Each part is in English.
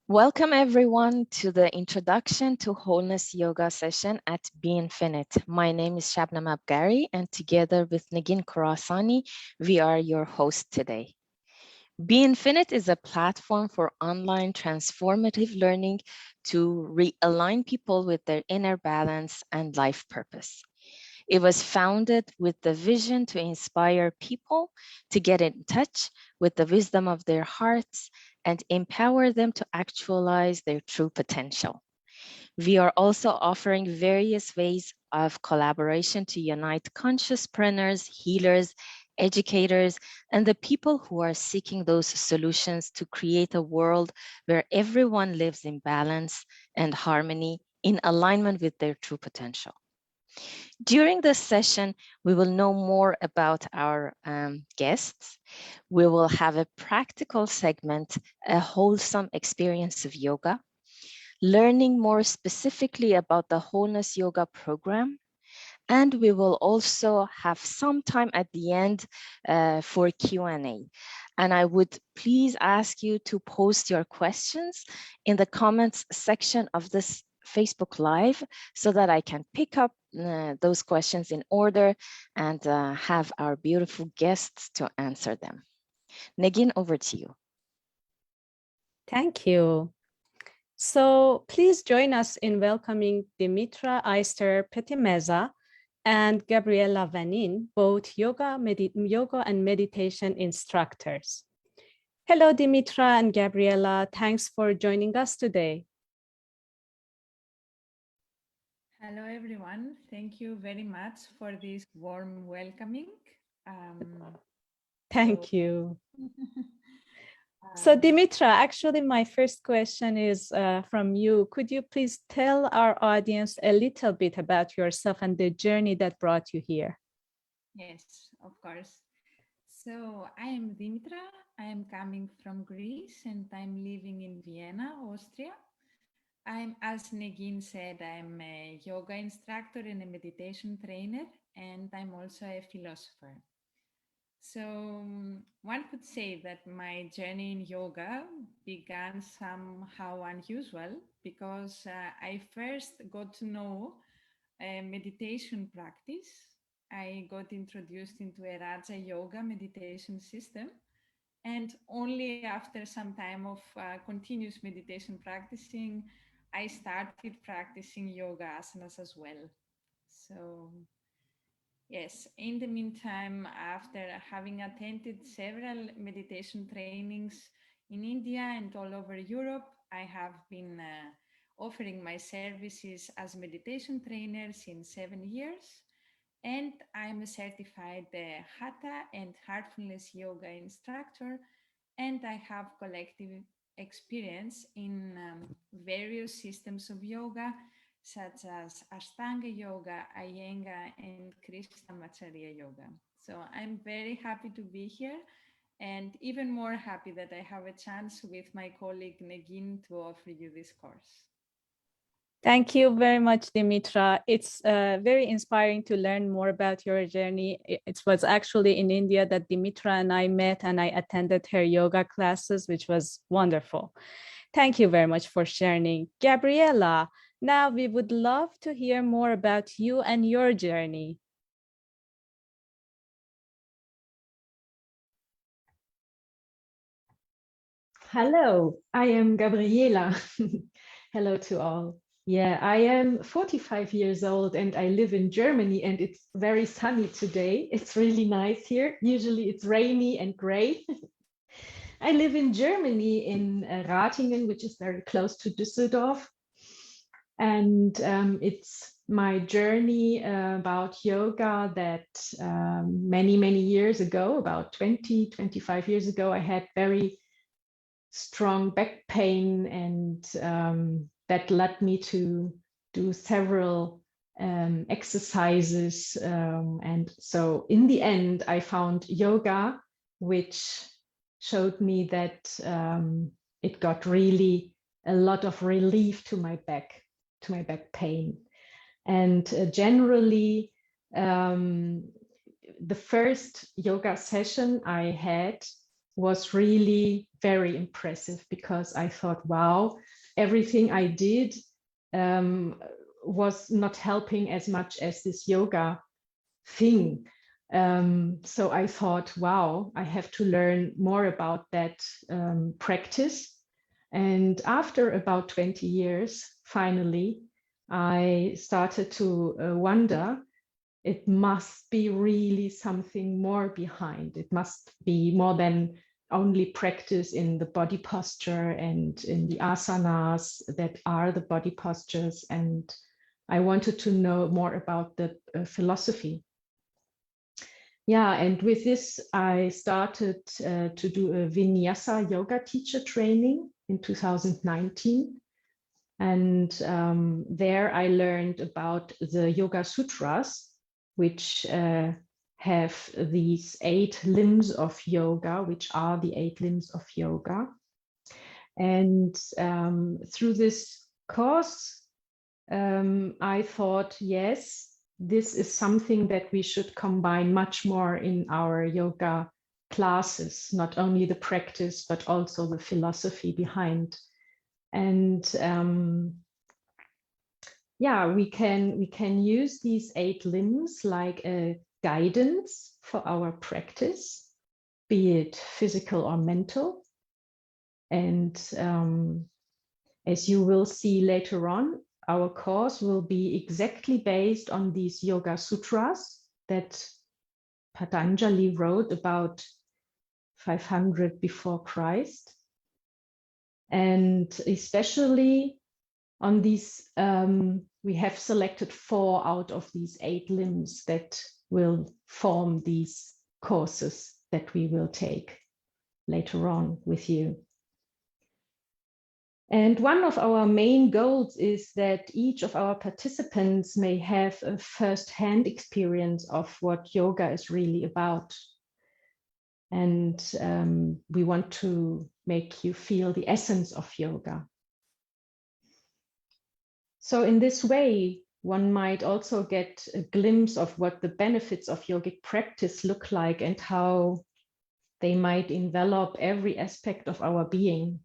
Welcome everyone to the Introduction to Wholeness Yoga session at Be Infinite. My name is Shabnam Abgari, and together with Negin Khorasani, we are your hosts today. Be Infinite is a platform for online transformative learning to realign people with their inner balance and life purpose. It was founded with the vision to inspire people to get in touch with the wisdom of their hearts and empower them to actualize their true potential. We are also offering various ways of collaboration to unite consciouspreneurs, healers, educators, and the people who are seeking those solutions to create a world where everyone lives in balance and harmony in alignment with their true potential. During this session, we will know more about our guests. We will have a practical segment, a wholesome experience of yoga, learning more specifically about the Wholeness Yoga program. And we will also have some time at the end for Q&A. And I would please ask you to post your questions in the comments section of this Facebook Live so that I can pick up those questions in order and have our beautiful guests to answer them. Negin, over to you. Thank you. So please join us in welcoming Dimitra, Eisterer, Petimeza, and Gabriela Vanin, both yoga and meditation instructors. Hello, Dimitra and Gabriela. Thanks for joining us today. Hello, everyone. Thank you very much for this warm welcoming. Thank you. So Dimitra, actually, my first question is from you. Could you please tell our audience a little bit about yourself and the journey that brought you here? Yes, of course. So I am Dimitra. I am coming from Greece and I'm living in Vienna, Austria. As Negin said, I'm a yoga instructor and a meditation trainer, and I'm also a philosopher. So one could say that my journey in yoga began somehow unusual because I first got to know a meditation practice. I got introduced into a Raja Yoga meditation system, and only after some time of continuous meditation practicing, I started practicing yoga asanas as well. So yes, in the meantime, after having attended several meditation trainings in India and all over Europe, I have been offering my services as meditation trainer since 7 years. And I'm a certified Hatha and Heartfulness Yoga instructor, and I have collective experience in various systems of yoga such as Ashtanga Yoga, Iyengar, and Krishnamacharya Yoga. So I'm very happy to be here and even more happy that I have a chance with my colleague Negin to offer you this course. Thank you very much, Dimitra. It's very inspiring to learn more about your journey. It was actually in India that Dimitra and I met, and I attended her yoga classes, which was wonderful. Thank you very much for sharing. Gabriela, now we would love to hear more about you and your journey. Hello, I am Gabriela. Hello to all. Yeah, I am 45 years old and I live in Germany, and it's very sunny today. It's really nice here. Usually it's rainy and gray. I live in Germany in Ratingen, which is very close to Düsseldorf. And it's my journey about yoga that many, many years ago, about 20, 25 years ago, I had very strong back pain, and that led me to do several exercises. And so in the end, I found yoga, which showed me that it got really a lot of relief to my back pain. And generally, the first yoga session I had was really very impressive, because I thought, wow, everything I did was not helping as much as this yoga thing. So I thought, wow, I have to learn more about that practice. And after about 20 years, finally, I started to wonder, it must be really something more behind. It must be more than only practice in the body posture and in the asanas that are the body postures. And I wanted to know more about the philosophy. Yeah, and with this, I started to do a Vinyasa yoga teacher training in 2019. And there I learned about the Yoga Sutras, which have these 8 limbs of yoga, which are the 8 limbs of yoga. And through this course, I thought, yes, this is something that we should combine much more in our yoga classes, not only the practice, but also the philosophy behind. And yeah, we can use these 8 limbs like a guidance for our practice, be it physical or mental. And as you will see later on, our course will be exactly based on these Yoga Sutras that Patanjali wrote about 500 before Christ. And especially on these, we have selected 4 out of these 8 limbs that will form these courses that we will take later on with you. And one of our main goals is that each of our participants may have a first-hand experience of what yoga is really about. And we want to make you feel the essence of yoga. So in this way, one might also get a glimpse of what the benefits of yogic practice look like and how they might envelop every aspect of our being.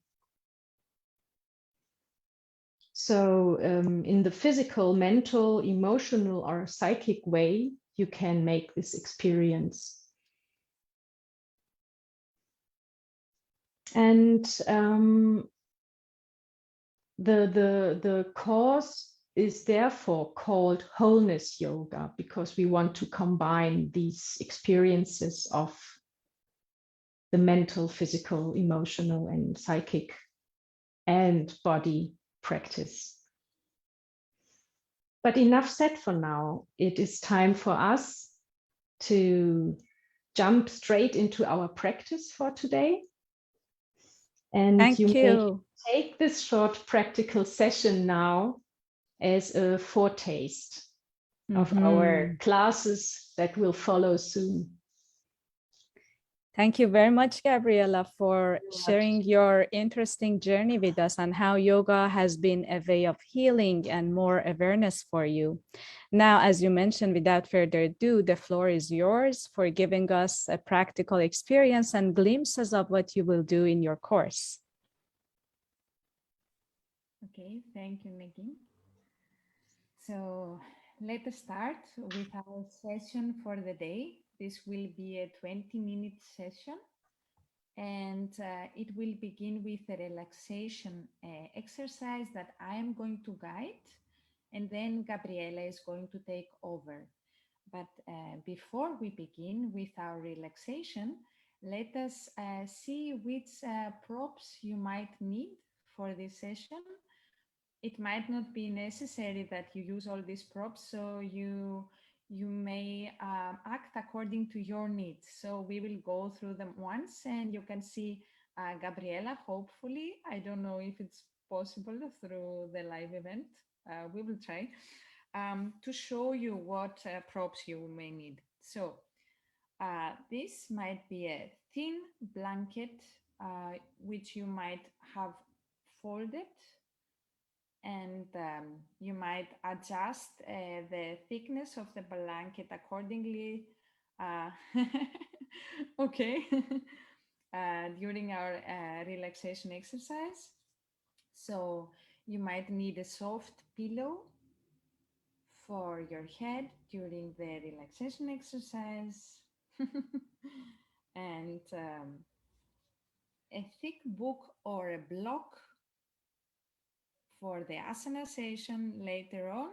So in the physical, mental, emotional, or psychic way, you can make this experience. And the course is therefore called Wholeness Yoga, because we want to combine these experiences of the mental, physical, emotional, and psychic and body practice. But enough said for now. It is time for us to jump straight into our practice for today. And Thank you may you. take this short practical session now as a foretaste of our classes that will follow soon. Thank you very much, Gabriela, for sharing your interesting journey with us and how yoga has been a way of healing and more awareness for you. Now, as you mentioned, without further ado, the floor is yours for giving us a practical experience and glimpses of what you will do in your course. Okay, thank you, Negin. So let us start with our session for the day. This will be a 20-minute session, and it will begin with a relaxation exercise that I am going to guide, and then Gabriela is going to take over. But before we begin with our relaxation, let us see which props you might need for this session. It might not be necessary that you use all these props, so you may act according to your needs. So we will go through them once, and you can see Gabriela, hopefully. I don't know if it's possible through the live event. We will try to show you what props you may need. So this might be a thin blanket, which you might have folded, and you might adjust the thickness of the blanket accordingly. Uh, okay. during our relaxation exercise. So you might need a soft pillow for your head during the relaxation exercise. And a thick book or a block for the asana session later on,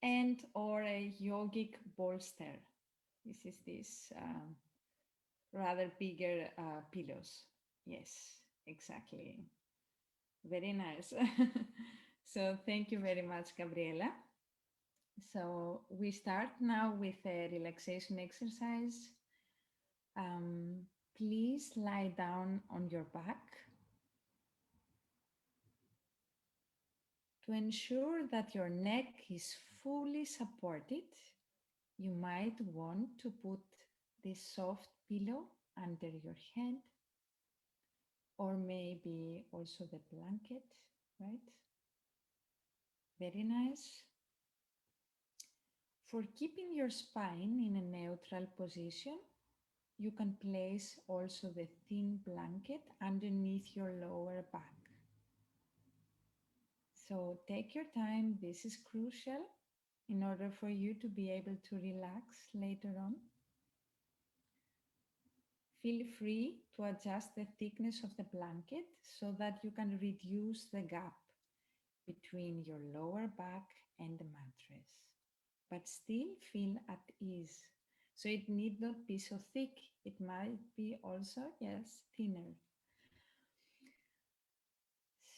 and or a yogic bolster. This is rather bigger pillows. Yes, exactly. Very nice. So thank you very much, Gabriela. So we start now with a relaxation exercise. Um, Please lie down on your back. To ensure that your neck is fully supported, you might want to put this soft pillow under your head, or maybe also the blanket, right? Very nice. For keeping your spine in a neutral position, you can place also the thin blanket underneath your lower back. So take your time, this is crucial in order for you to be able to relax later on. Feel free to adjust the thickness of the blanket so that you can reduce the gap between your lower back and the mattress, but still feel at ease. So it need not be so thick, it might be also, yes, thinner.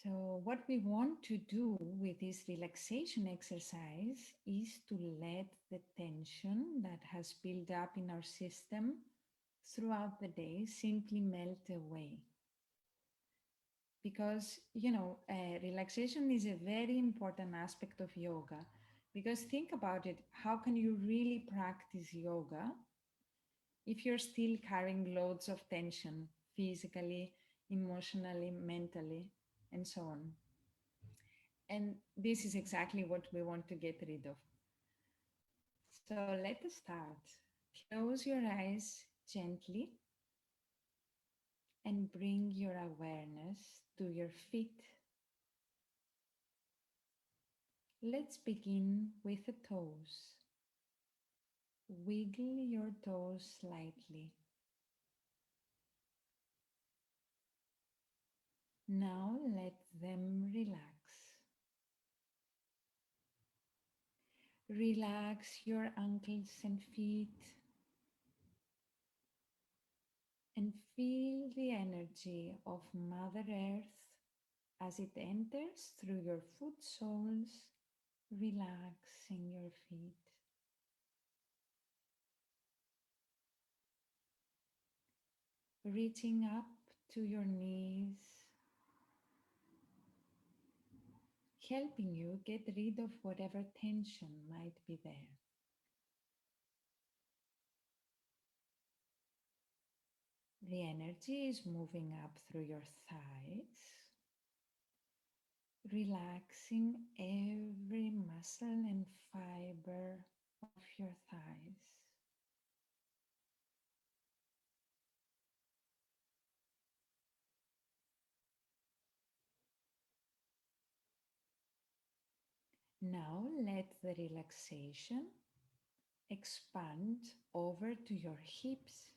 So what we want to do with this relaxation exercise is to let the tension that has built up in our system throughout the day simply melt away. Because, relaxation is a very important aspect of yoga. Because think about it, how can you really practice yoga if you're still carrying loads of tension physically, emotionally, mentally, and so on? And this is exactly what we want to get rid of. So let us start. Close your eyes gently and bring your awareness to your feet. Let's begin with the toes. Wiggle your toes slightly. Now let them relax. Relax your ankles and feet and feel the energy of Mother Earth as it enters through your foot soles, relaxing your feet. Reaching up to your knees, helping you get rid of whatever tension might be there. The energy is moving up through your thighs, relaxing every muscle and fiber of your thighs. Now let the relaxation expand over to your hips,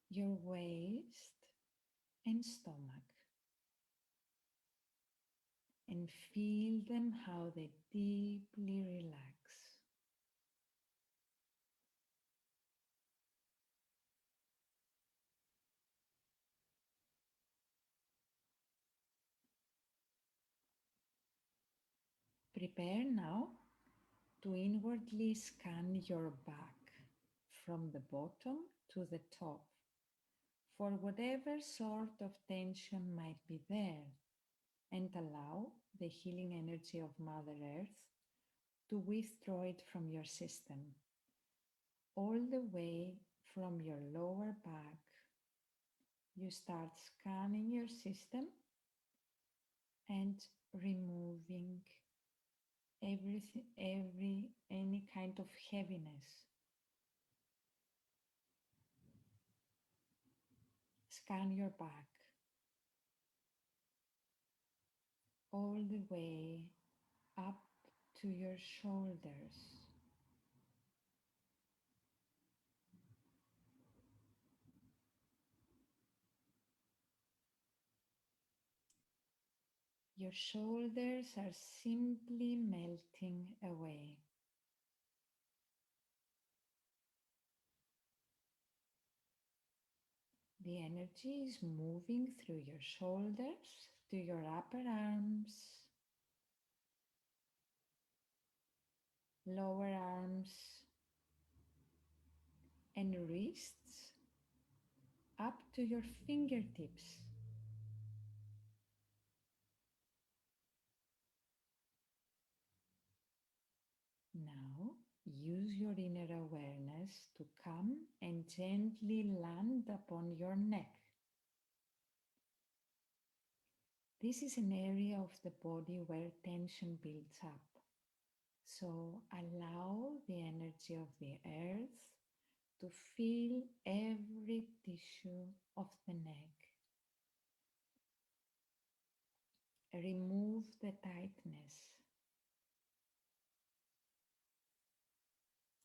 your waist and stomach, and feel them how they deeply relax. Prepare now to inwardly scan your back from the bottom to the top for whatever sort of tension might be there, and allow the healing energy of Mother Earth to withdraw it from your system, all the way from your lower back. You start scanning your system and removing any kind of heaviness, scan your back all the way up to your shoulders. Your shoulders are simply melting away. The energy is moving through your shoulders to your upper arms, lower arms, and wrists up to your fingertips. Now, use your inner awareness to come and gently land upon your neck. This is an area of the body where tension builds up. So allow the energy of the earth to fill every tissue of the neck. Remove the tightness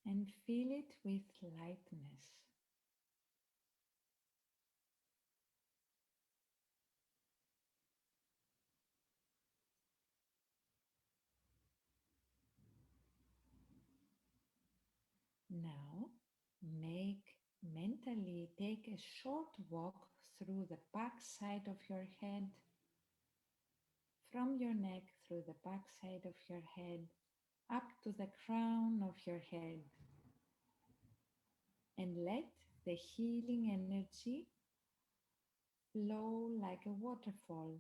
and fill it with lightness. Now, mentally take a short walk through the back side of your head, from your neck through the back side of your head, up to the crown of your head, and let the healing energy flow like a waterfall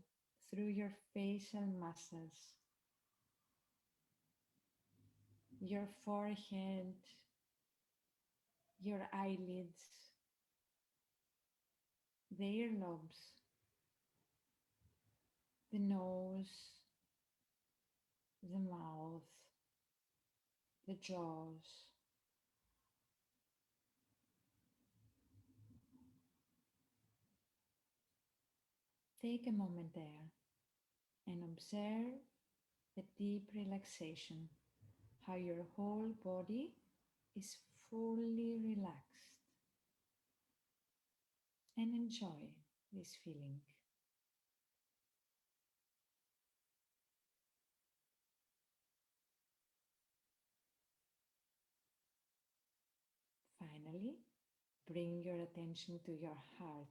through your facial muscles, your forehead, your eyelids, the earlobes, the nose, the mouth, the jaws. Take a moment there and observe the deep relaxation, how your whole body is fully relaxed, and enjoy this feeling. Finally, bring your attention to your heart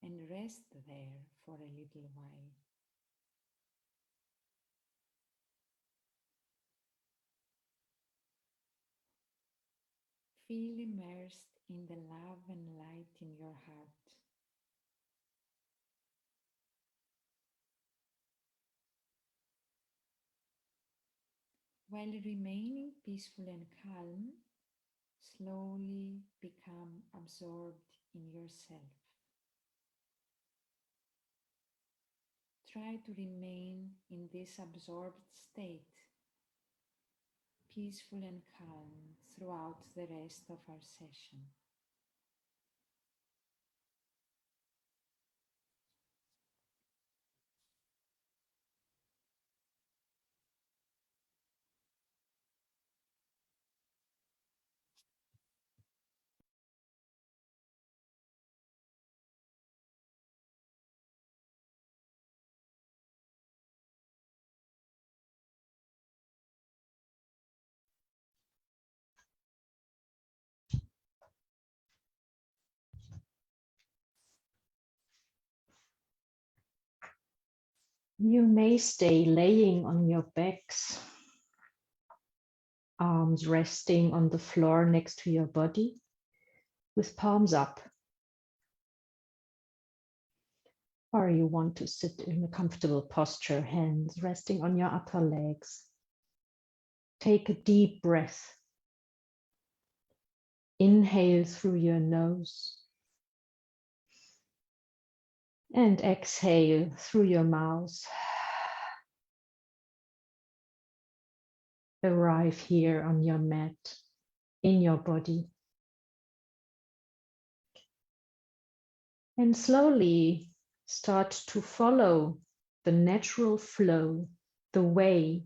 and rest there for a little while. Feel immersed in the love and light in your heart. While remaining peaceful and calm, slowly become absorbed in yourself. Try to remain in this absorbed state, peaceful and calm throughout the rest of our session. You may stay laying on your backs, arms resting on the floor next to your body, with palms up. Or you want to sit in a comfortable posture, hands resting on your upper legs. Take a deep breath. Inhale through your nose and exhale through your mouth. Arrive here on your mat, in your body. And slowly start to follow the natural flow, the way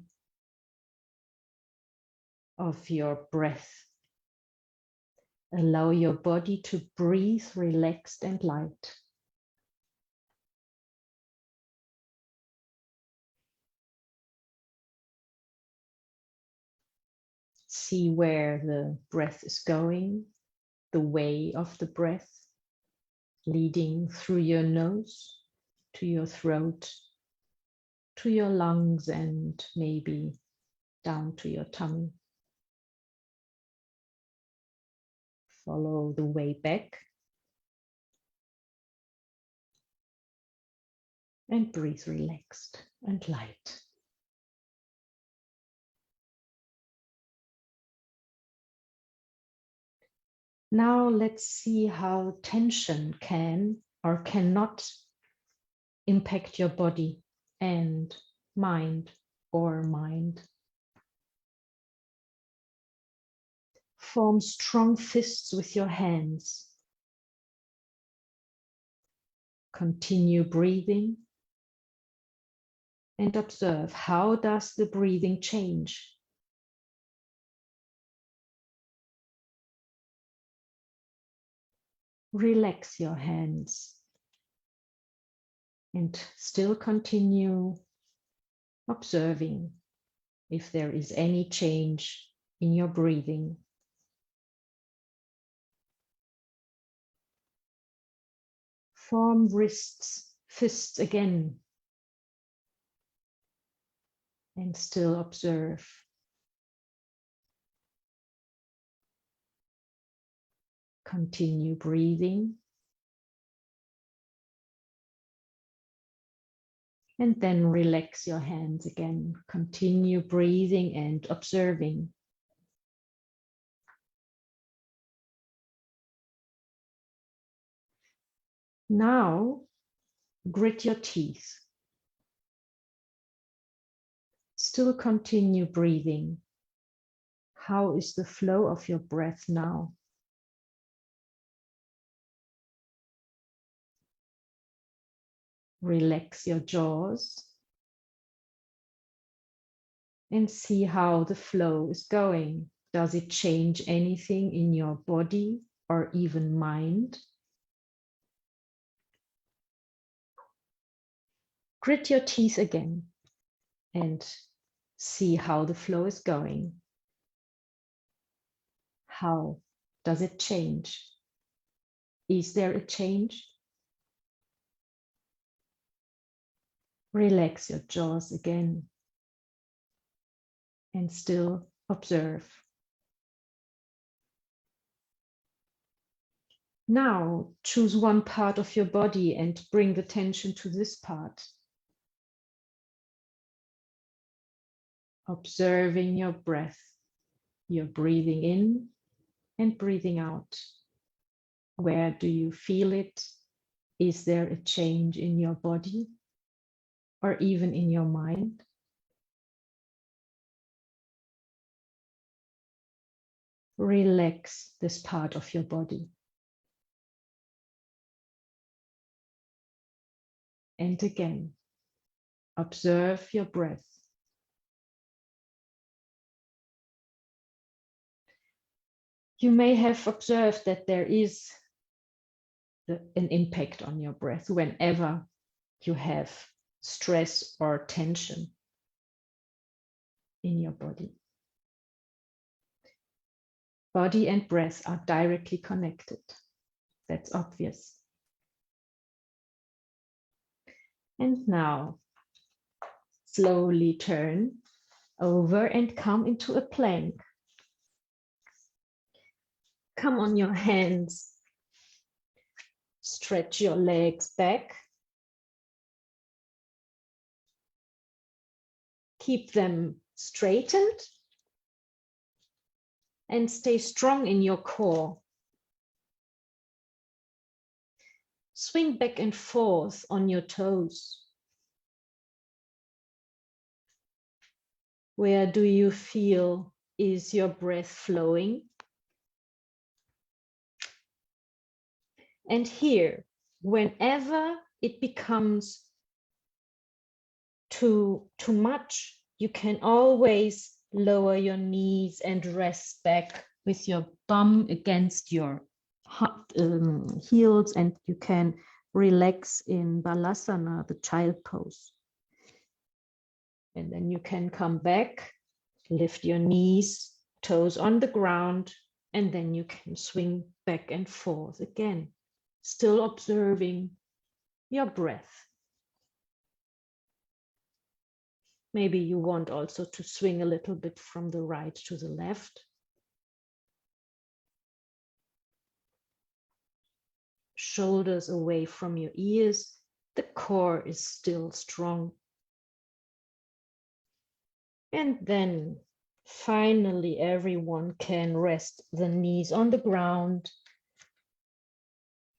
of your breath. Allow your body to breathe relaxed and light. See where the breath is going, the way of the breath, leading through your nose to your throat, to your lungs, and maybe down to your tummy. Follow the way back and breathe relaxed and light. Now let's see how tension can or cannot impact your body and mind or mind. Form strong fists with your hands. Continue breathing and observe, how does the breathing change? Relax your hands and still continue observing if there is any change in your breathing. Form fists again, and still observe. Continue breathing. And then relax your hands again. Continue breathing and observing. Now, grit your teeth. Still continue breathing. How is the flow of your breath now? Relax your jaws and see how the flow is going. Does it change anything in your body or even mind? Grit your teeth again and see how the flow is going. How does it change? Is there a change? Relax your jaws again and still observe. Now choose one part of your body and bring the tension to this part. Observing your breath. You're breathing in and breathing out. Where do you feel it? Is there a change in your body or even in your mind? Relax this part of your body. And again, observe your breath. You may have observed that there is an impact on your breath whenever you have stress or tension in your body. Body and breath are directly connected. That's obvious. And now, slowly turn over and come into a plank. Come on your hands. Stretch your legs back. Keep them straightened and stay strong in your core. Swing back and forth on your toes. Where do you feel is your breath flowing? And here, whenever it becomes too much, you can always lower your knees and rest back with your bum against your heels, and you can relax in Balasana, the child pose. And then you can come back, lift your knees, toes on the ground, and then you can swing back and forth again, still observing your breath. Maybe you want also to swing a little bit from the right to the left. Shoulders away from your ears. The core is still strong. And then finally, everyone can rest the knees on the ground.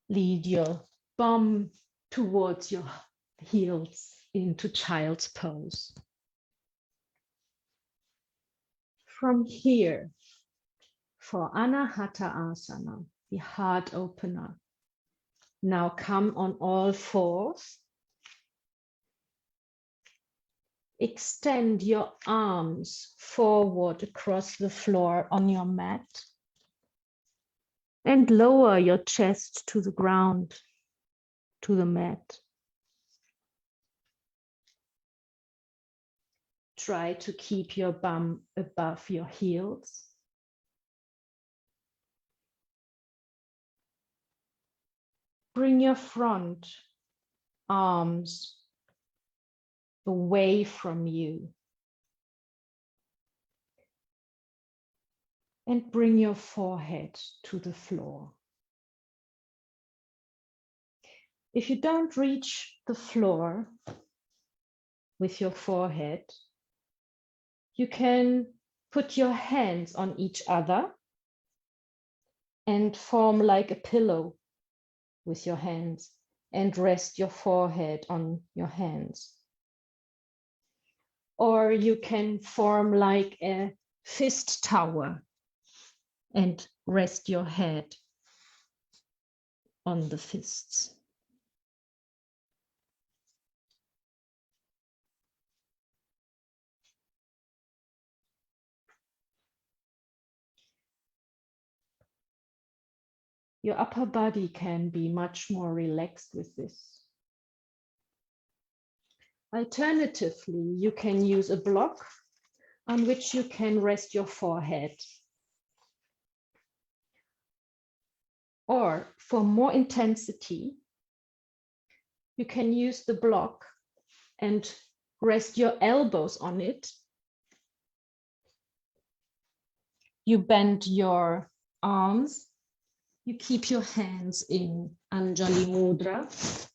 Lead your bum towards your heels into child's pose. From here, for Anahata Asana, the heart opener, now come on all fours. Extend your arms forward across the floor on your mat and lower your chest to the ground, to the mat. Try to keep your bum above your heels. Bring your front arms away from you. And bring your forehead to the floor. If you don't reach the floor with your forehead, you can put your hands on each other and form like a pillow with your hands and rest your forehead on your hands. Or you can form like a fist tower and rest your head on the fists. Your upper body can be much more relaxed with this. Alternatively, you can use a block on which you can rest your forehead. Or for more intensity, you can use the block and rest your elbows on it. You bend your arms. You keep your hands in Anjali Mudra.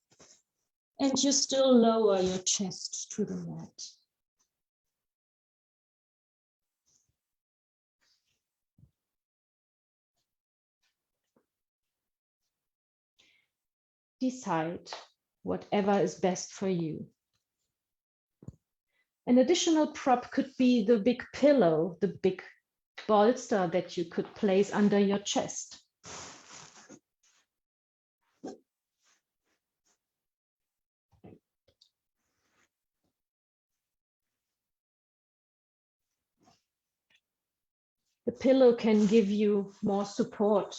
And you still lower your chest to the mat. Decide whatever is best for you. An additional prop could be the big pillow, the big bolster that you could place under your chest. The pillow can give you more support.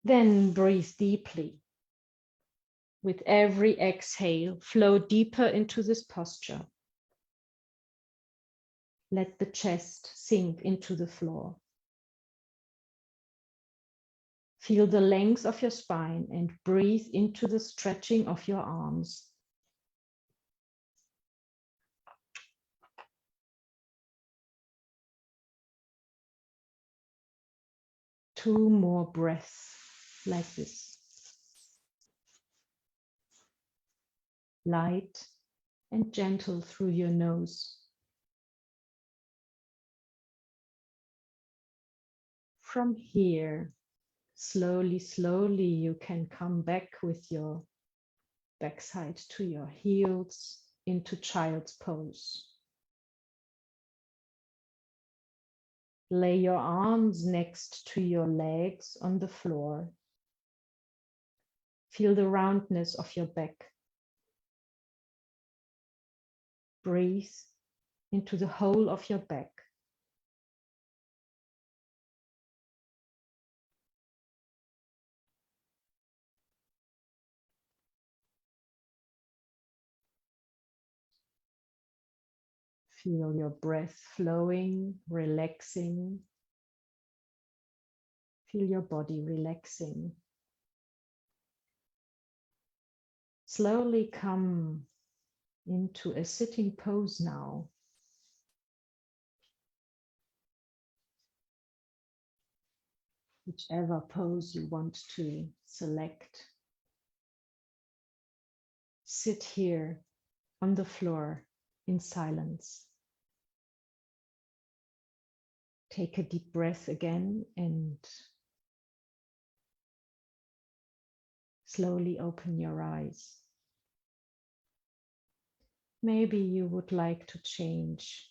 Then breathe deeply. With every exhale, flow deeper into this posture. Let the chest sink into the floor. Feel the length of your spine and breathe into the stretching of your arms. Two more breaths like this. Light and gentle through your nose. From here, slowly, slowly, you can come back with your backside to your heels into child's pose. Lay your arms next to your legs on the floor. Feel the roundness of your back. Breathe into the whole of your back. Feel your breath flowing, relaxing. Feel your body relaxing. Slowly come into a sitting pose now. Whichever pose you want to select. Sit here on the floor in silence. Take a deep breath again and slowly open your eyes. Maybe you would like to change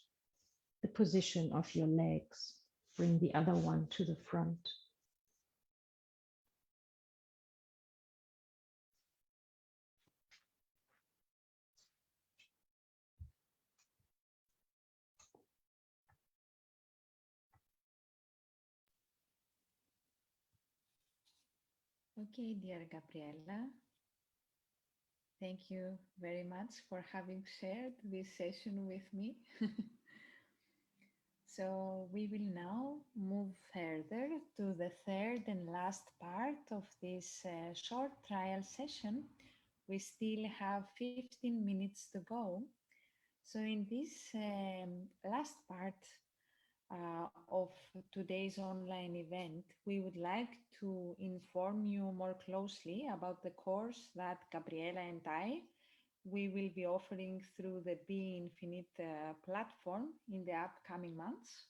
the position of your legs. Bring the other one to the front. Okay, dear Gabriela, thank you very much for having shared this session with me. So we will now move further to the third and last part of this short trial session. We still have 15 minutes to go. So in this last part of today's online event, we would like to inform you more closely about the course that Gabriela and I we will be offering through the Be Infinite platform in the upcoming months.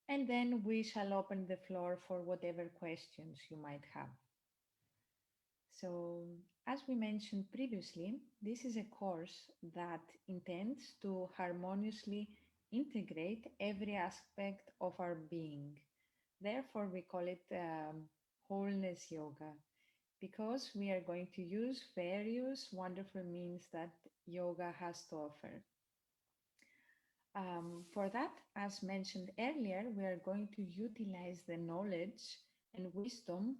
And then we shall open the floor for whatever questions you might have. So, as we mentioned previously, this is a course that intends to harmoniously integrate every aspect of our being. Therefore, we call it Wholeness Yoga, because we are going to use various wonderful means that yoga has to offer. For that, as mentioned earlier, we are going to utilize the knowledge and wisdom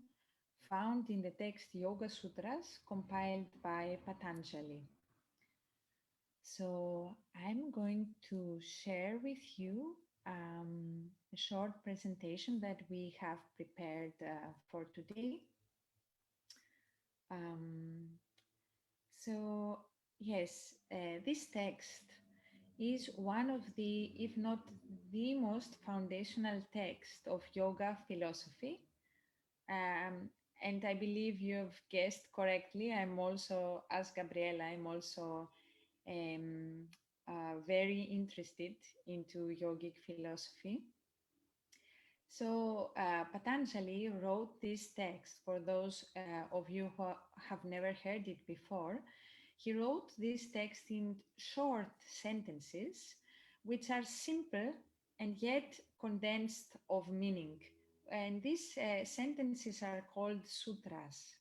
found in the text Yoga Sutras compiled by Patanjali. So I'm going to share with you a short presentation that we have prepared for today. Um, so yes, this text is one of the, if not the most foundational text of yoga philosophy. And I believe you've guessed correctly. I'm also, as Gabriela, I'm also very interested into yogic philosophy. So Patanjali wrote this text for those of you who have never heard it before. He wrote this text in short sentences, which are simple and yet condensed of meaning. And these sentences are called sutras,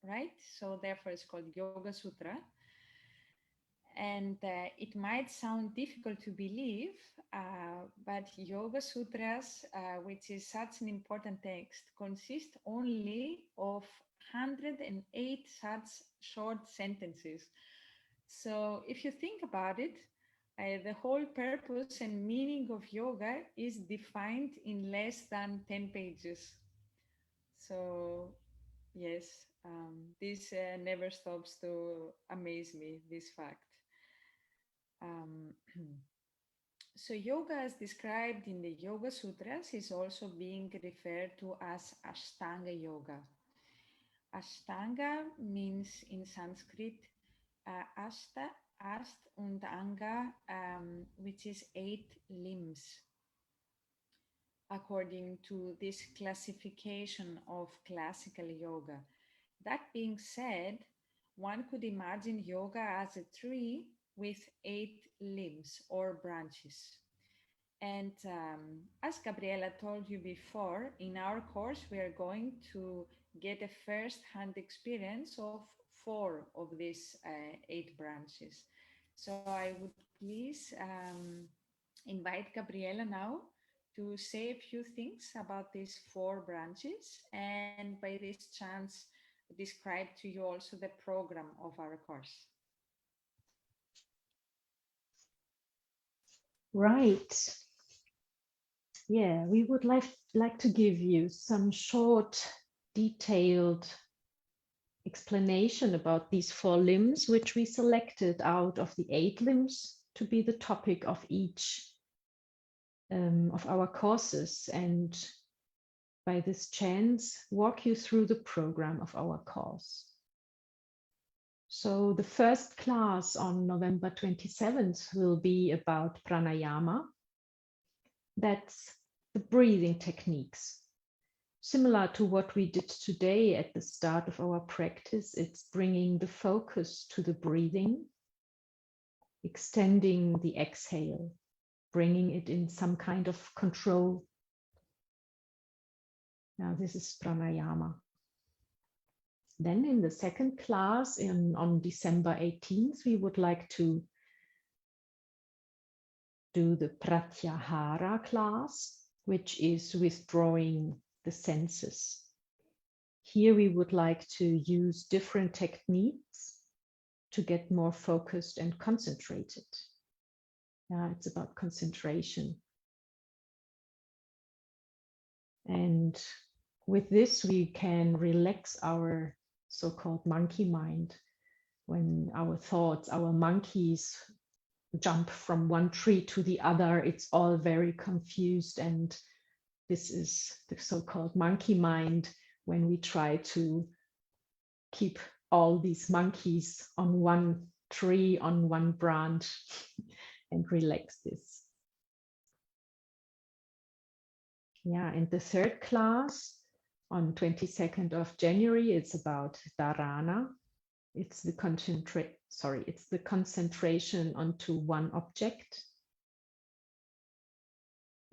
right? So therefore it's called Yoga Sutra. And it might sound difficult to believe, but Yoga Sutras, which is such an important text, consist only of 108 such short sentences. So if you think about it, the whole purpose and meaning of yoga is defined in less than 10 pages. So yes, this never stops to amaze me, this fact. Um, so yoga as described in the Yoga Sutras is also being referred to as Ashtanga Yoga. Ashtanga means in Sanskrit Ast und Anga, which is 8 limbs, according to this classification of classical yoga. That being said, one could imagine yoga as a tree with 8 limbs or branches. And as Gabriela told you before, in our course, we are going to get a first-hand experience of 4 of these 8 branches. So I would please invite Gabriela now to say a few things about these 4 branches, and by this chance, describe to you also the program of our course. Right. Yeah, we would like to give you some short, detailed explanation about these 4 limbs, which we selected out of the 8 limbs to be the topic of each of our courses, and by this chance, walk you through the program of our course. So the first class on November 27th will be about pranayama. That's the breathing techniques. Similar to what we did today at the start of our practice, it's bringing the focus to the breathing, extending the exhale, bringing it in some kind of control. Now this is pranayama. Then in the second class on December 18th, we would like to do the pratyahara class, which is withdrawing the senses. Here we would like to use different techniques to get more focused and concentrated. It's about concentration. And with this, we can relax our so-called monkey mind. When our thoughts, our monkeys jump from one tree to the other, it's all very confused. And this is the so-called monkey mind, when we try to keep all these monkeys on one tree, on one branch, and relax this. Yeah, and the third class on 22nd of January, it's about dharana. It's the concentration onto one object.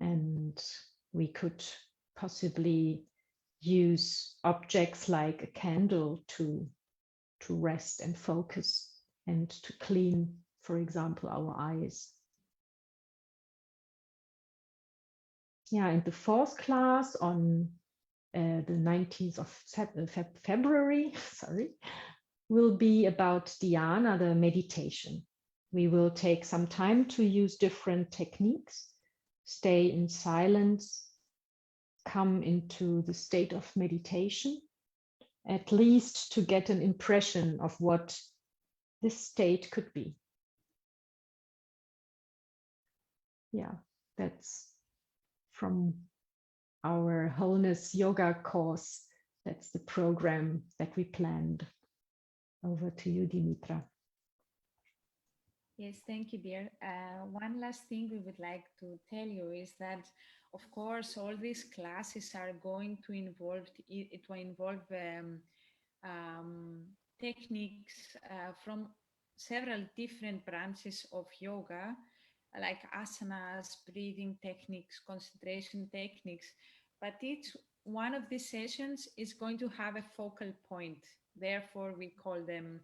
And we could possibly use objects like a candle to rest and focus and to clean, for example, our eyes. Yeah, and the fourth class on the 19th of February, sorry, will be about dhyana, the meditation. We will take some time to use different techniques, stay in silence, come into the state of meditation, at least to get an impression of what this state could be. Yeah, that's from our Wholeness yoga course. That's the program that we planned. Over to you, Dimitra. Yes, thank you, dear. One last thing we would like to tell you is that, of course, all these classes are going to involve techniques from several different branches of yoga, like asanas, breathing techniques, concentration techniques. But each one of these sessions is going to have a focal point. Therefore, we call them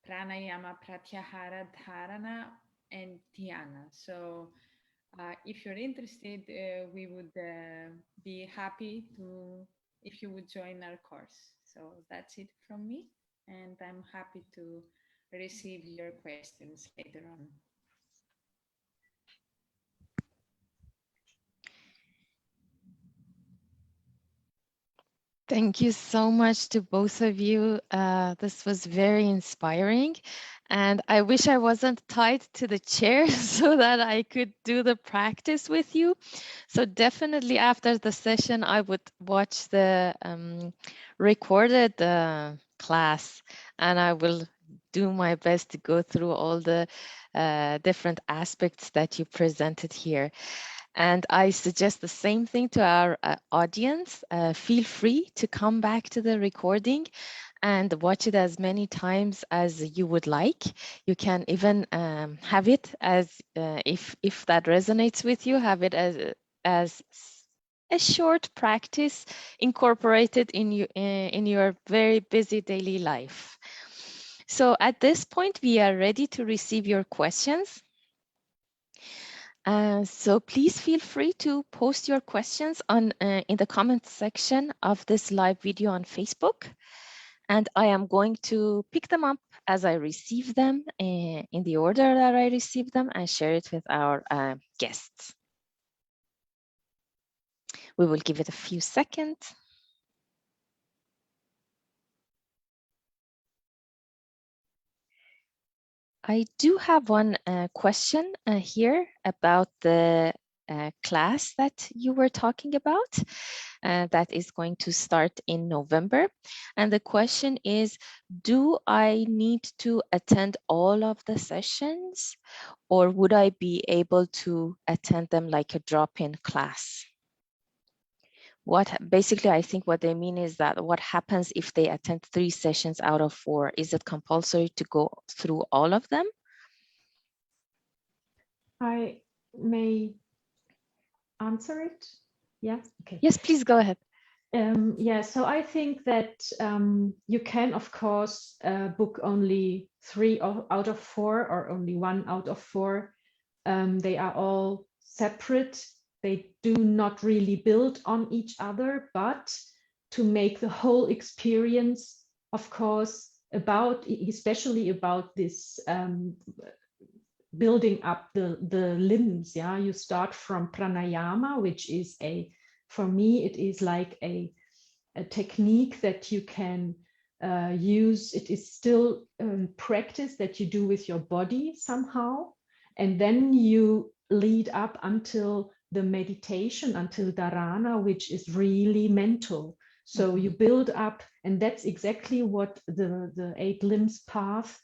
pranayama, pratyahara, dharana, and dhyana. So if you're interested, we would be happy to if you would join our course. So that's it from me, and I'm happy to receive your questions later on. Thank you so much to both of you. This was very inspiring. And I wish I wasn't tied to the chair so that I could do the practice with you. So definitely after the session, I would watch the recorded class, and I will do my best to go through all the different aspects that you presented here. And I suggest the same thing to our audience. Feel free to come back to the recording and watch it as many times as you would like. You can even have it as, if that resonates with you, have it as a short practice incorporated in your very busy daily life. So at this point, we are ready to receive your questions. So please feel free to post your questions in the comment section of this live video on Facebook. And I am going to pick them up as I receive them in the order that I receive them and share it with our guests. We will give it a few seconds. I do have one question here about the class that you were talking about that is going to start in November. And the question is, do I need to attend all of the sessions, or would I be able to attend them like a drop-in class? Basically, I think what they mean is that what happens if they attend 3 sessions out of 4? Is it compulsory to go through all of them? I may answer it. Yeah, okay. Yes, please go ahead. Yeah, so I think that you can, of course, book only 3 out of 4 or only 1 out of 4. They are all separate. They do not really build on each other, but to make the whole experience, of course, especially about this building up the limbs. Yeah, you start from pranayama, which is for me, it is like a technique that you can use. It is still practice that you do with your body somehow. And then you lead up until the meditation, until dharana, which is really mental. So you build up, and that's exactly what the 8 limbs path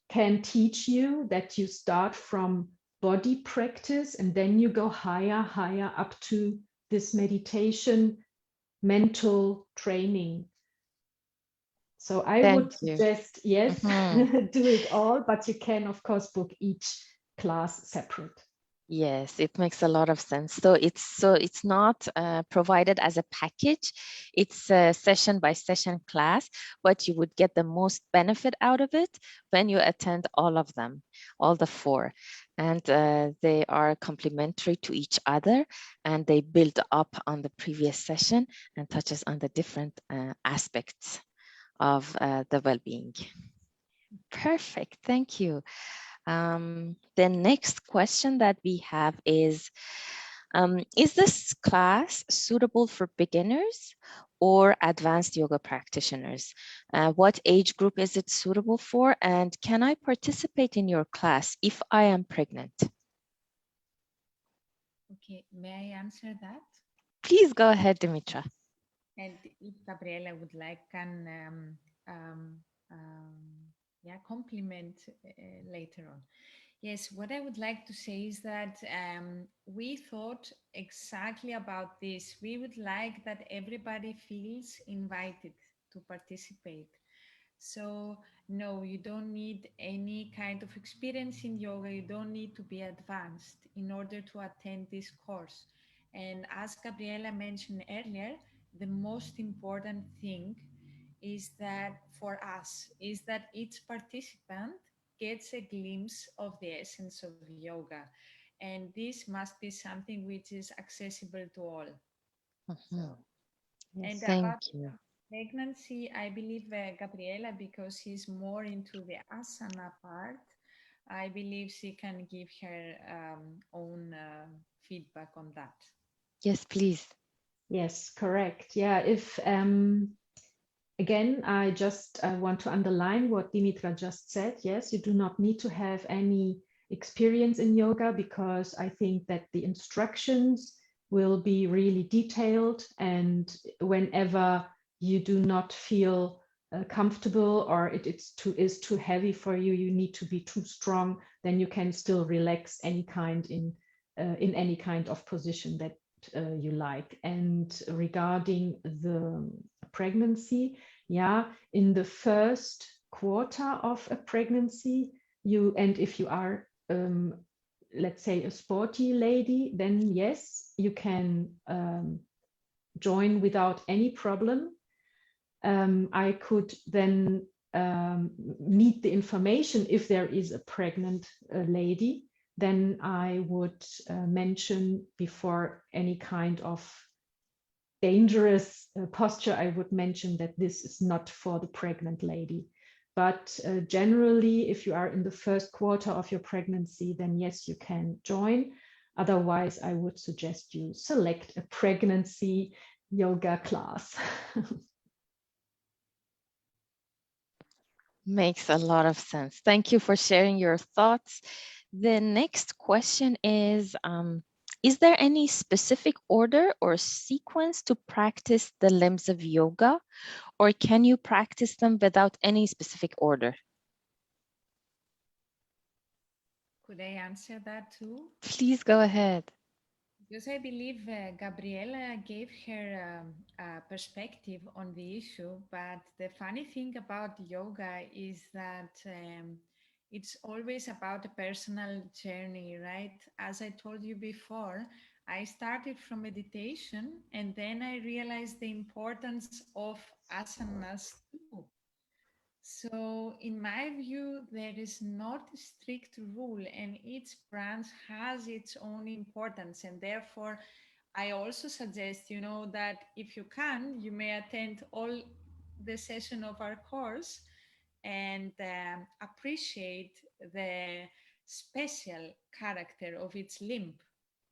can teach you, that you start from body practice and then you go higher up to this meditation mental training. So I would suggest, yes, do it all, but you can, of course, book each class separate. Yes, it makes a lot of sense. So it's not provided as a package. It's a session by session class, but you would get the most benefit out of it when you attend all of them, all the 4. And they are complementary to each other, and they build up on the previous session and touches on the different aspects of the well-being. Perfect, thank you. The next question that we have is this class suitable for beginners or advanced yoga practitioners? What age group is it suitable for? And can I participate in your class if I am pregnant? Okay, may I answer that? Please go ahead, Dimitra. And if Gabriela would like, can compliment later on. Yes, what I would like to say is that we thought exactly about this. We would like that everybody feels invited to participate. So no, you don't need any kind of experience in yoga. You don't need to be advanced in order to attend this course. And as Gabriela mentioned earlier, the most important thing is that for us is that each participant gets a glimpse of the essence of yoga, and this must be something which is accessible to all. So, Yes, and thank about you. pregnancy, I believe Gabriela, because she's more into the asana part, I believe she can give her own feedback on that. Yes, please. Yes, correct. Yeah, if again, I just want to underline what Dimitra just said. Yes, you do not need to have any experience in yoga, because I think that the instructions will be really detailed, and whenever you do not feel comfortable, or is too heavy for you, you need to be too strong, then you can still relax in any kind of position that you like. And regarding the pregnancy, Yeah, in the first quarter of a pregnancy, and if you are, let's say, a sporty lady, then yes, you can join without any problem. I could then need the information if there is a pregnant lady. Then I would mention before any kind of dangerous posture, I would mention that this is not for the pregnant lady. But generally, if you are in the first quarter of your pregnancy, then yes, you can join. Otherwise, I would suggest you select a pregnancy yoga class. Makes a lot of sense. Thank you for sharing your thoughts. The next question is there any specific order or sequence to practice the limbs of yoga, or can you practice them without any specific order? Could I answer that too? Please go ahead. Because I believe Gabriela gave her perspective on the issue, but the funny thing about yoga is that it's always about a personal journey, right? As I told you before, I started from meditation and then I realized the importance of asanas too. So, in my view, there is not a strict rule, and each branch has its own importance. And therefore, I also suggest, that if you can, you may attend all the session of our course and appreciate the special character of its limb.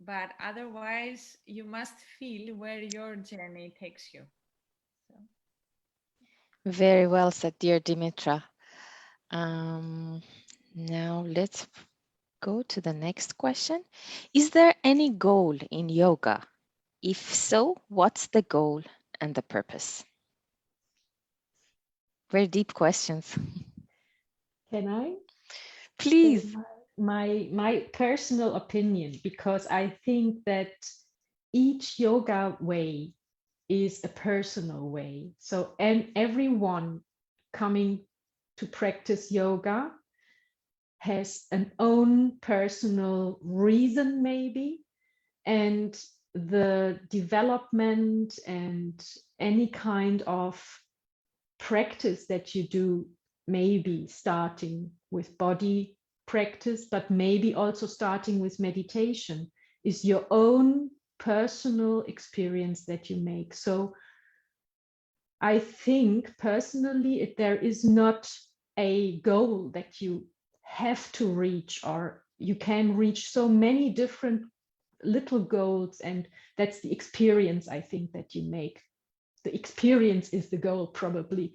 But otherwise, you must feel where your journey takes you. So. Very well said, dear Dimitra. Now let's go to the next question. Is there any goal in yoga? If so, what's the goal and the purpose? Very deep questions. Can I? Please. My personal opinion, because I think that each yoga way is a personal way. So, and everyone coming to practice yoga has an own personal reason, maybe, and the development and any kind of practice that you do, maybe starting with body practice, but maybe also starting with meditation, is your own personal experience that you make. So I think personally, there is not a goal that you have to reach, or you can reach so many different little goals, and that's the experience I think that you make. The experience is the goal, probably.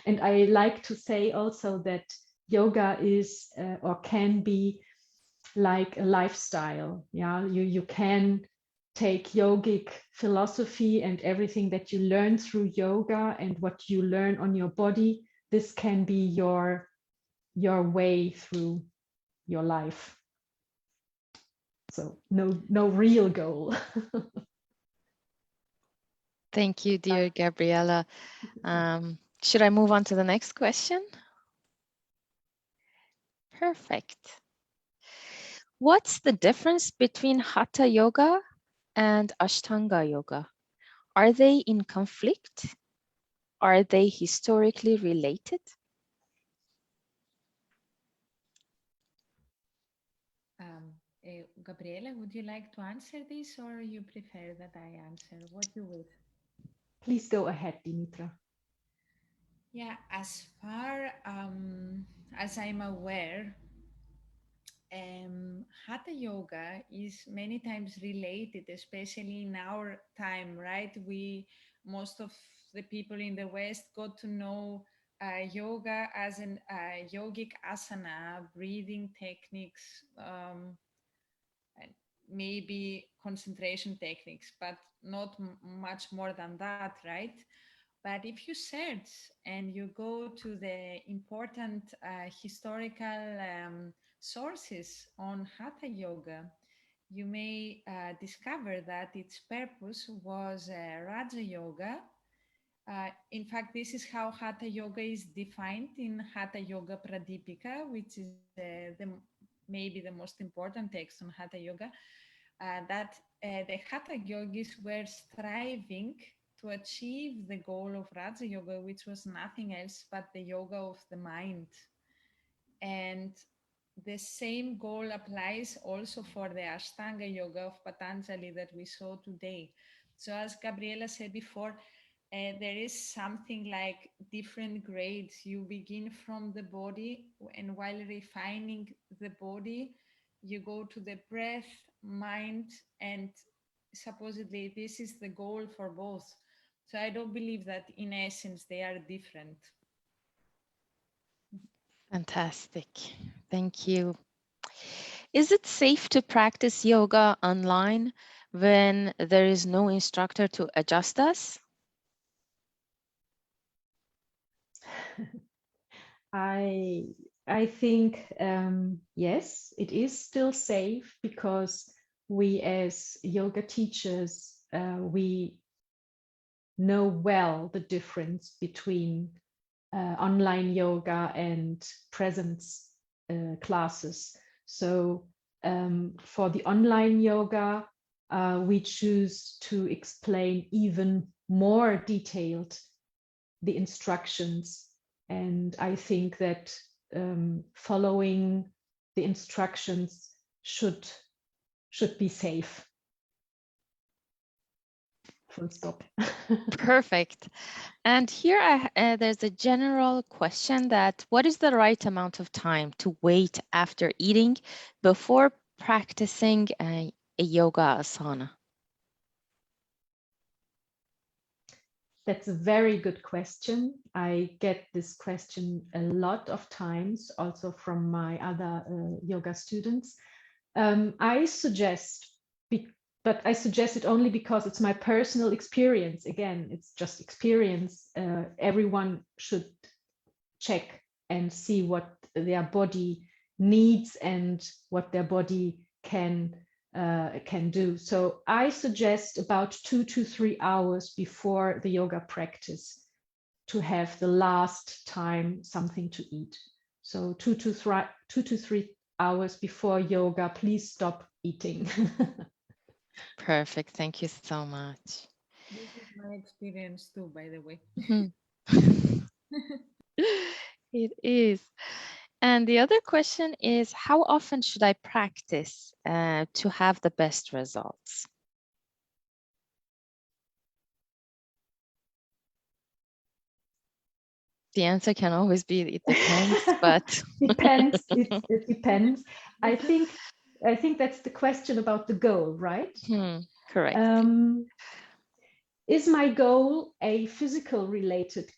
And I like to say also that yoga is or can be like a lifestyle. Yeah, you can take yogic philosophy and everything that you learn through yoga and what you learn on your body. This can be your way through your life. So no real goal. Thank you, dear Gabriela. Should I move on to the next question? Perfect. What's the difference between Hatha Yoga and Ashtanga Yoga? Are they in conflict? Are they historically related? Gabriela, would you like to answer this or you prefer that I answer? What you would? Please go ahead, Dimitra. Yeah, as far as I'm aware, Hatha Yoga is many times related, especially in our time, right? Most of the people in the West got to know yoga as an yogic asana, breathing techniques, and maybe concentration techniques, but not much more than that, right? But if you search and you go to the important historical sources on Hatha Yoga, you may discover that its purpose was Raja Yoga, In fact, this is how Hatha Yoga is defined in Hatha Yoga Pradipika, which is maybe the most important text on Hatha Yoga, that the Hatha yogis were striving to achieve the goal of Raja Yoga, which was nothing else but the yoga of the mind. And the same goal applies also for the Ashtanga Yoga of Patanjali that we saw today. So as Gabriela said before, there is something like different grades. You begin from the body, and while refining the body, you go to the breath, mind, and supposedly this is the goal for both. So I don't believe that in essence they are different. Fantastic. Thank you. Is it safe to practice yoga online when there is no instructor to adjust us? I think yes, it is still safe because we as yoga teachers we know well the difference between online yoga and presence classes. So for the online yoga, we choose to explain even more detailed the instructions. And I think that following the instructions should be safe. Full stop. Perfect. And here there's a general question that what is the right amount of time to wait after eating before practicing a yoga asana? That's a very good question. I get this question a lot of times, also from my other yoga students. I suggest, but I suggest it only because it's my personal experience. Again, it's just experience. Everyone should check and see what their body needs and what their body can do. So I suggest about 2 to 3 hours before the yoga practice to have the last time something to eat. So 2 to 3 hours before yoga, please stop eating. Perfect. Thank you so much. This is my experience too, by the way. It is. And the other question is, how often should I practice to have the best results? The answer can always be it depends, but depends. It depends. I think that's the question about the goal, right? Correct. Is my goal a physical related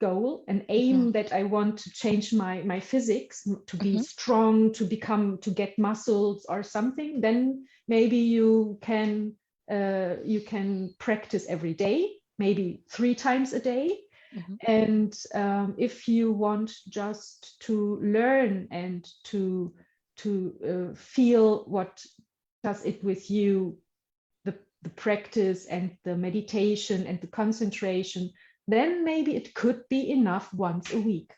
goal, an aim that I want to change my physics, to be strong, to get muscles or something? Then maybe you can practice every day, maybe 3 times a day. And if you want just to learn and to feel what does it with you, the practice and the meditation and the concentration, then maybe it could be enough once a week.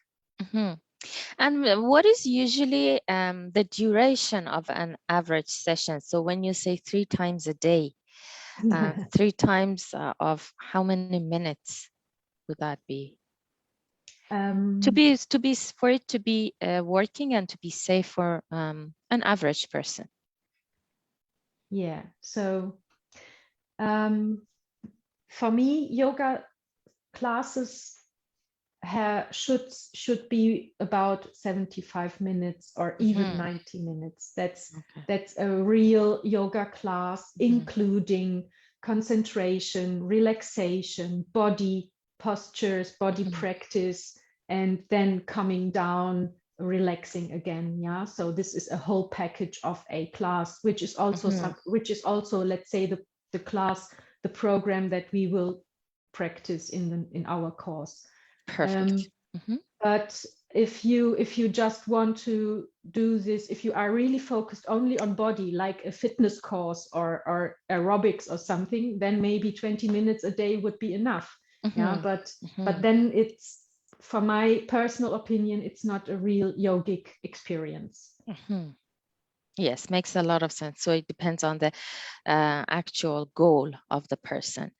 And what is usually the duration of an average session? So when you say 3 times a day, 3 times of how many minutes would that be? For it to be working and to be safe for an average person. Yeah. So for me, yoga classes should be about 75 minutes or even 90 minutes. That's a real yoga class, including concentration, relaxation, body postures, body practice, and then coming down, relaxing again. Yeah. So this is a whole package of a class, which is also let's say the class, the program that we will practice in our course. Perfect. But if you just want to do this, if you are really focused only on body, like a fitness course or aerobics or something, then maybe 20 minutes a day would be enough. Yeah, but then it's, for my personal opinion, it's not a real yogic experience. Yes, makes a lot of sense. So it depends on the actual goal of the person,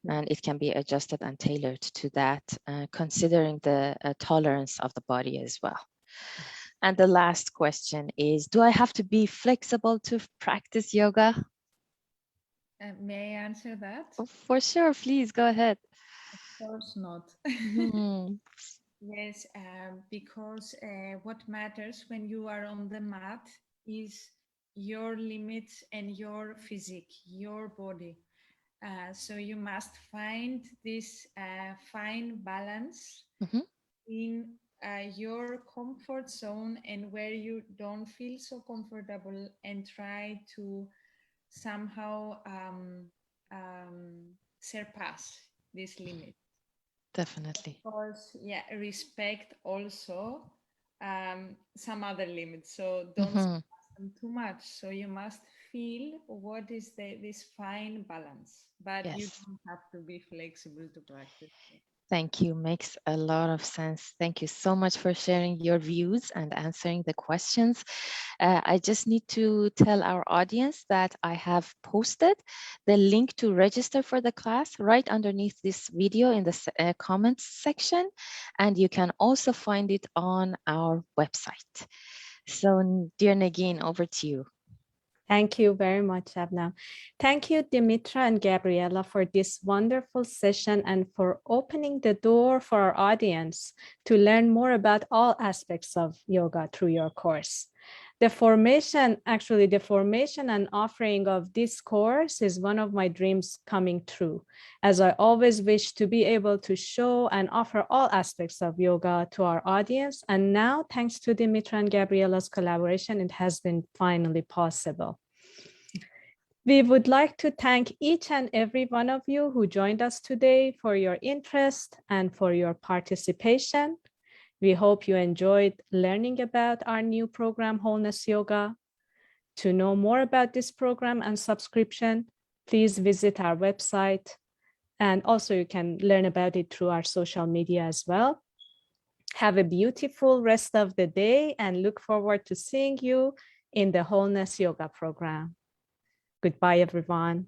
and it can be adjusted and tailored to that, considering the tolerance of the body as well. And the last question is, do I have to be flexible to practice yoga? May I answer that? Oh, for sure, please go ahead. Of course not. Yes, because what matters when you are on the mat is your limits and your physique, your body. So you must find this fine balance in your comfort zone and where you don't feel so comfortable, and try to somehow surpass this limit. Definitely. Of course, yeah, respect also some other limits. So don't surpass them too much. So you must feel what is this fine balance, but you Yes. don't have to be flexible to practice it. Thank you. Makes a lot of sense. Thank you so much for sharing your views and answering the questions. I just need to tell our audience that I have posted the link to register for the class right underneath this video in the comments section, and you can also find it on our website. So, dear Negin, over to you. Thank you very much, Shabnam. Thank you, Dimitra and Gabriela, for this wonderful session and for opening the door for our audience to learn more about all aspects of yoga through your course. The formation and offering of this course is one of my dreams coming true, as I always wish to be able to show and offer all aspects of yoga to our audience. And now, thanks to Dimitra and Gabriela's collaboration, it has been finally possible. We would like to thank each and every one of you who joined us today for your interest and for your participation. We hope you enjoyed learning about our new program, Wholeness Yoga. To know more about this program and subscription, please visit our website. And also you can learn about it through our social media as well. Have a beautiful rest of the day and look forward to seeing you in the Wholeness Yoga program. Goodbye, everyone.